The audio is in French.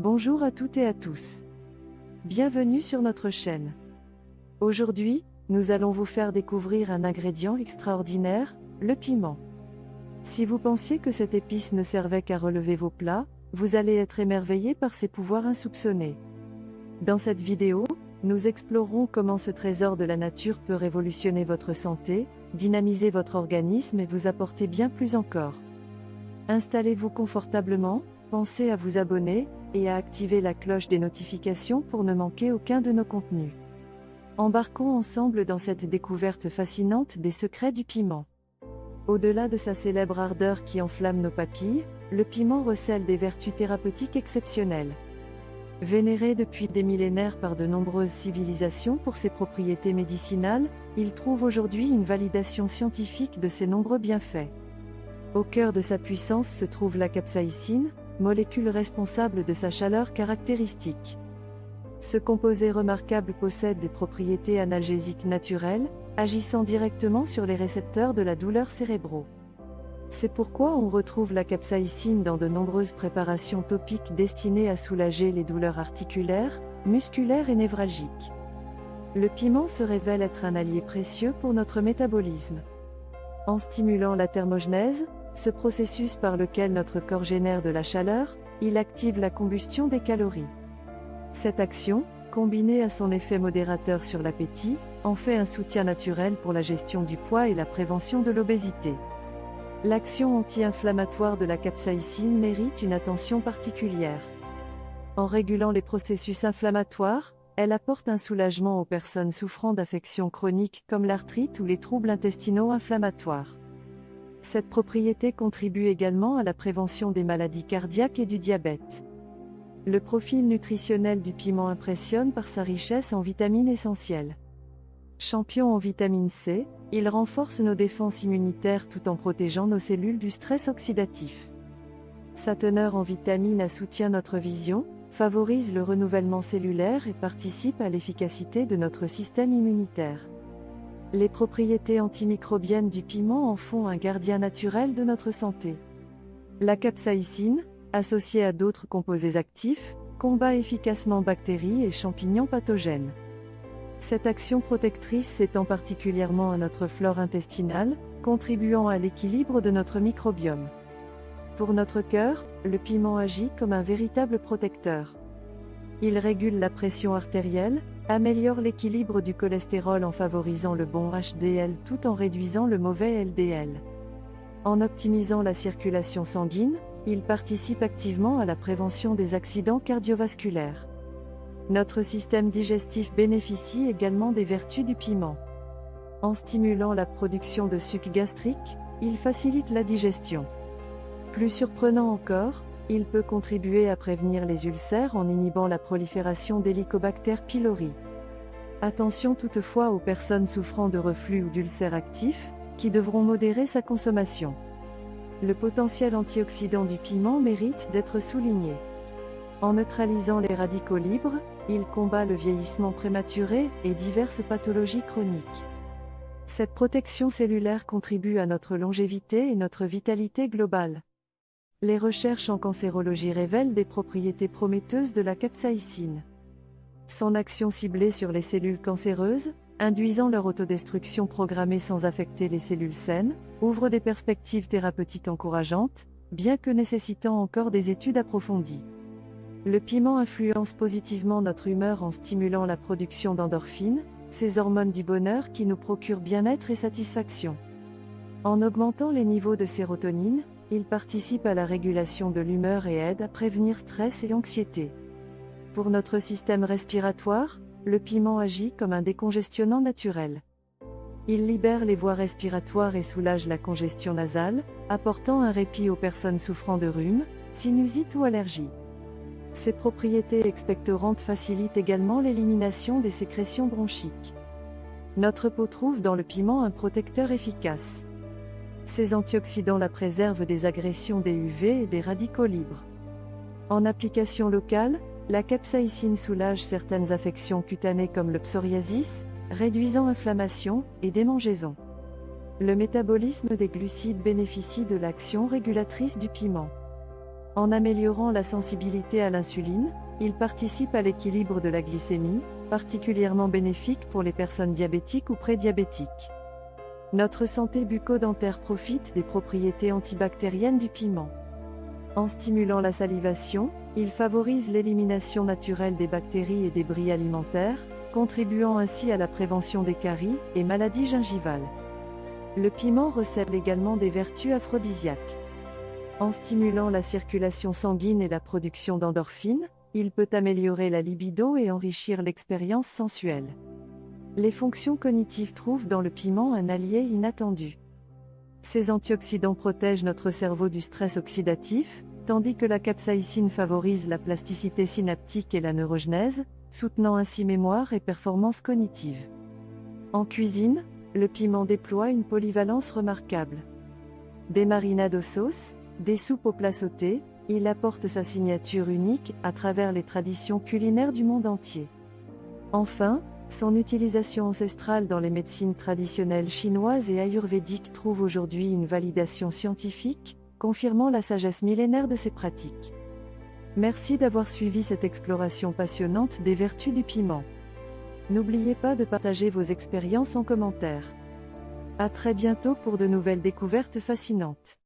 Bonjour à toutes et à tous. Bienvenue sur notre chaîne. Aujourd'hui, nous allons vous faire découvrir un ingrédient extraordinaire, le piment. Si vous pensiez que cette épice ne servait qu'à relever vos plats, vous allez être émerveillé par ses pouvoirs insoupçonnés. Dans cette vidéo, nous explorerons comment ce trésor de la nature peut révolutionner votre santé, dynamiser votre organisme et vous apporter bien plus encore. Installez-vous confortablement, pensez à vous abonner, et à activer la cloche des notifications pour ne manquer aucun de nos contenus. Embarquons ensemble dans cette découverte fascinante des secrets du piment. Au-delà de sa célèbre ardeur qui enflamme nos papilles, le piment recèle des vertus thérapeutiques exceptionnelles. Vénéré depuis des millénaires par de nombreuses civilisations pour ses propriétés médicinales, il trouve aujourd'hui une validation scientifique de ses nombreux bienfaits. Au cœur de sa puissance se trouve la capsaïcine, molécule responsable de sa chaleur caractéristique. Ce composé remarquable possède des propriétés analgésiques naturelles, agissant directement sur les récepteurs de la douleur cérébraux. C'est pourquoi on retrouve la capsaïcine dans de nombreuses préparations topiques destinées à soulager les douleurs articulaires, musculaires et névralgiques. Le piment se révèle être un allié précieux pour notre métabolisme. En stimulant la thermogenèse, ce processus par lequel notre corps génère de la chaleur, il active la combustion des calories. Cette action, combinée à son effet modérateur sur l'appétit, en fait un soutien naturel pour la gestion du poids et la prévention de l'obésité. L'action anti-inflammatoire de la capsaïcine mérite une attention particulière. En régulant les processus inflammatoires, elle apporte un soulagement aux personnes souffrant d'affections chroniques comme l'arthrite ou les troubles intestinaux inflammatoires. Cette propriété contribue également à la prévention des maladies cardiaques et du diabète. Le profil nutritionnel du piment impressionne par sa richesse en vitamines essentielles. Champion en vitamine C, il renforce nos défenses immunitaires tout en protégeant nos cellules du stress oxydatif. Sa teneur en vitamines soutient notre vision, favorise le renouvellement cellulaire et participe à l'efficacité de notre système immunitaire. Les propriétés antimicrobiennes du piment en font un gardien naturel de notre santé. La capsaïcine, associée à d'autres composés actifs, combat efficacement bactéries et champignons pathogènes. Cette action protectrice s'étend particulièrement à notre flore intestinale, contribuant à l'équilibre de notre microbiome. Pour notre cœur, le piment agit comme un véritable protecteur. Il régule la pression artérielle, améliore l'équilibre du cholestérol en favorisant le bon HDL tout en réduisant le mauvais LDL. En optimisant la circulation sanguine, il participe activement à la prévention des accidents cardiovasculaires. Notre système digestif bénéficie également des vertus du piment. En stimulant la production de suc gastrique, il facilite la digestion. Plus surprenant encore, il peut contribuer à prévenir les ulcères en inhibant la prolifération d'Helicobacter pylori. Attention toutefois aux personnes souffrant de reflux ou d'ulcères actifs, qui devront modérer sa consommation. Le potentiel antioxydant du piment mérite d'être souligné. En neutralisant les radicaux libres, il combat le vieillissement prématuré et diverses pathologies chroniques. Cette protection cellulaire contribue à notre longévité et notre vitalité globale. Les recherches en cancérologie révèlent des propriétés prometteuses de la capsaïcine. Son action ciblée sur les cellules cancéreuses, induisant leur autodestruction programmée sans affecter les cellules saines, ouvre des perspectives thérapeutiques encourageantes, bien que nécessitant encore des études approfondies. Le piment influence positivement notre humeur en stimulant la production d'endorphines, ces hormones du bonheur qui nous procurent bien-être et satisfaction. En augmentant les niveaux de sérotonine, il participe à la régulation de l'humeur et aide à prévenir stress et anxiété. Pour notre système respiratoire, le piment agit comme un décongestionnant naturel. Il libère les voies respiratoires et soulage la congestion nasale, apportant un répit aux personnes souffrant de rhume, sinusite ou allergie. Ses propriétés expectorantes facilitent également l'élimination des sécrétions bronchiques. Notre peau trouve dans le piment un protecteur efficace. Ces antioxydants la préservent des agressions des UV et des radicaux libres. En application locale, la capsaïcine soulage certaines affections cutanées comme le psoriasis, réduisant inflammation et démangeaisons. Le métabolisme des glucides bénéficie de l'action régulatrice du piment. En améliorant la sensibilité à l'insuline, il participe à l'équilibre de la glycémie, particulièrement bénéfique pour les personnes diabétiques ou prédiabétiques. Notre santé bucco-dentaire profite des propriétés antibactériennes du piment. En stimulant la salivation, il favorise l'élimination naturelle des bactéries et débris alimentaires, contribuant ainsi à la prévention des caries et maladies gingivales. Le piment recèle également des vertus aphrodisiaques. En stimulant la circulation sanguine et la production d'endorphines, il peut améliorer la libido et enrichir l'expérience sensuelle. Les fonctions cognitives trouvent dans le piment un allié inattendu. Ces antioxydants protègent notre cerveau du stress oxydatif, tandis que la capsaïcine favorise la plasticité synaptique et la neurogenèse, soutenant ainsi mémoire et performance cognitive. En cuisine, le piment déploie une polyvalence remarquable. Des marinades aux sauces, des soupes aux plats sautés, il apporte sa signature unique à travers les traditions culinaires du monde entier. Enfin, son utilisation ancestrale dans les médecines traditionnelles chinoises et ayurvédiques trouve aujourd'hui une validation scientifique, confirmant la sagesse millénaire de ces pratiques. Merci d'avoir suivi cette exploration passionnante des vertus du piment. N'oubliez pas de partager vos expériences en commentaire. À très bientôt pour de nouvelles découvertes fascinantes.